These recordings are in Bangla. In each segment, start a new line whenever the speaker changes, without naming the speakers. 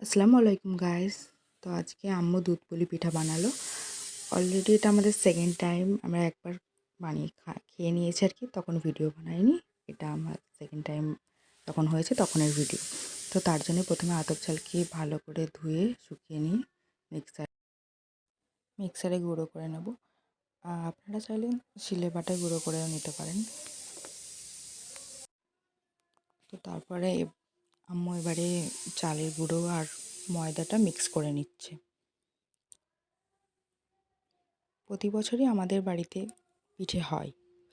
আসসালামু আলাইকুম গাইস। তো আজকে আম্মু দুধ পুলি পিঠা বানালো। অলরেডি এটা আমাদের সেকেন্ড টাইম। আমরা একবার বানিয়ে খেয়ে নিয়েছি আর কি, তখন ভিডিও বানাইনি। এটা আমার সেকেন্ড টাইম যখন হয়েছে তখনের ভিডিও। তো তার জন্য প্রথমে আতপ চালকে ভালো করে ধুয়ে শুকিয়ে নিই, মিক্সারে গুঁড়ো করে নেব। আপনারা চাইলে শিলে বাটায় গুঁড়ো করেও নিতে পারেন। তো তারপরে আম্মু এবারে চালের গুঁড়ো আর ময়দাটা মিক্স করে নিচ্ছে। প্রতি বছরই আমাদের বাড়িতে পিঠে হয়,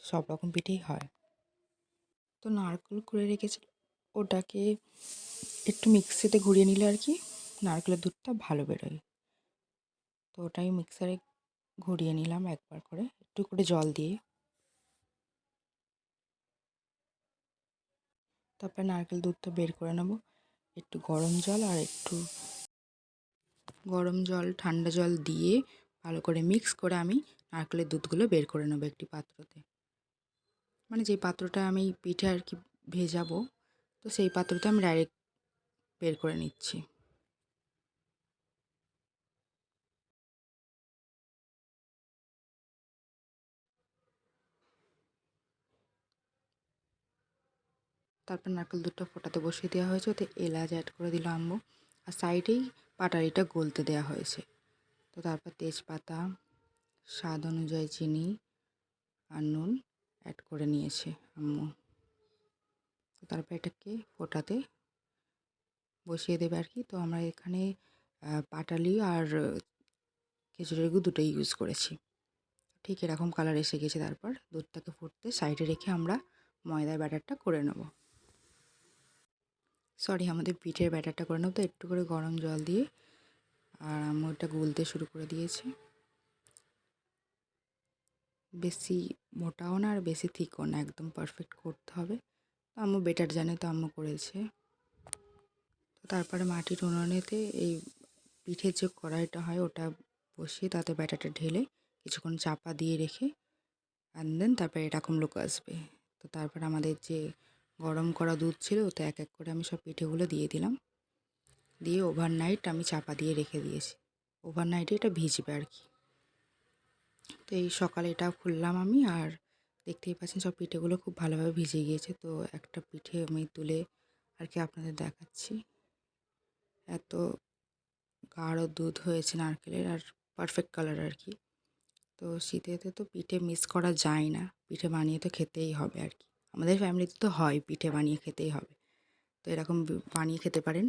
সব রকম পিঠেই হয়। তো নারকেল করে রেখেছি, ওটাকে একটু মিক্সিতে ঘুরিয়ে নিলে আর কি নারকেলের দুধটা ভালো বেরোয়। তো ওটাই মিক্সারে ঘুরিয়ে নিলাম একবার করে, একটু করে জল দিয়ে। তারপরে নারকেল দুধটা বের করে নেব। একটু গরম জল আর একটু ঠান্ডা জল দিয়ে ভালো করে মিক্স করে আমি নারকেলের দুধগুলো বের করে নেবো একটি পাত্রতে। মানে যে পাত্রটা আমি পিঠে আর কি ভেজাবো, তো সেই পাত্রতে আমি ডাইরেক্ট বের করে নিচ্ছি। তারপর নারকেল দুধটা ফোটাতে বসিয়ে দেওয়া হয়েছে, ওতে এলাচ অ্যাড করে দিল আম্মু। আর সাইডেই পাটালিটা গলতে দেওয়া হয়েছে। তো তারপর তেজপাতা, স্বাদ অনুযায়ী চিনি আর নুন অ্যাড করে নিয়েছে আম্মু। তো তারপর এটাকে ফোটাতে বসিয়ে দেবে আর কি। তো আমরা এখানে পাটালি আর খেজুরের গুড় দুটোই ইউজ করেছি। ঠিক এরকম কালার এসে গেছে। তারপর দুধটাকে ফুটতে সাইডে রেখে আমরা ময়দার ব্যাটারটা করে নেব। আমাদের পিঠের ব্যাটারটা করে নেব। তো একটু করে গরম জল দিয়ে আর আম্মু এটা গুলতে শুরু করে দিয়েছে। বেশি মোটাও না আর বেশি থিকও না, একদম পারফেক্ট করতে হবে। তো আম্মু বেটার জানে, তো আম্মু করেছে। তো তারপরে মাটির উনুনেতে এই পিঠের যে কড়াইটা হয় ওটা বসিয়ে তাতে ব্যাটারটা ঢেলে কিছুক্ষণ চাপা দিয়ে রেখে দেন তারপরে এরকম লোক আসবে। তো তারপর আমাদের যে গরম করা দুধ ছিল ওতে এক এক করে আমি সব পিঠেগুলো দিয়ে দিলাম। দিয়ে ওভারনাইট আমি চাপা দিয়ে রেখে দিয়েছি। ওভারনাইটে এটা ভিজবে আর কি। তো এই সকালে এটা খুললাম আমি, আর দেখতেই পাচ্ছেন সব পিঠেগুলো খুব ভালোভাবে ভিজে গিয়েছে। তো একটা পিঠে আমি তুলে আর কি আপনাদের দেখাচ্ছি। এত গাঢ় দুধ হয়েছে নারকেলের, আর পারফেক্ট কালার আর কি। তো শীতেতে তো পিঠে মিস করা যায় না, পিঠে বানিয়ে তো খেতেই হবে আর কি। আমাদের ফ্যামিলিতে তো হয়, পিঠে বানিয়ে খেতেই হবে। তো এরকম বানিয়ে খেতে পারেন।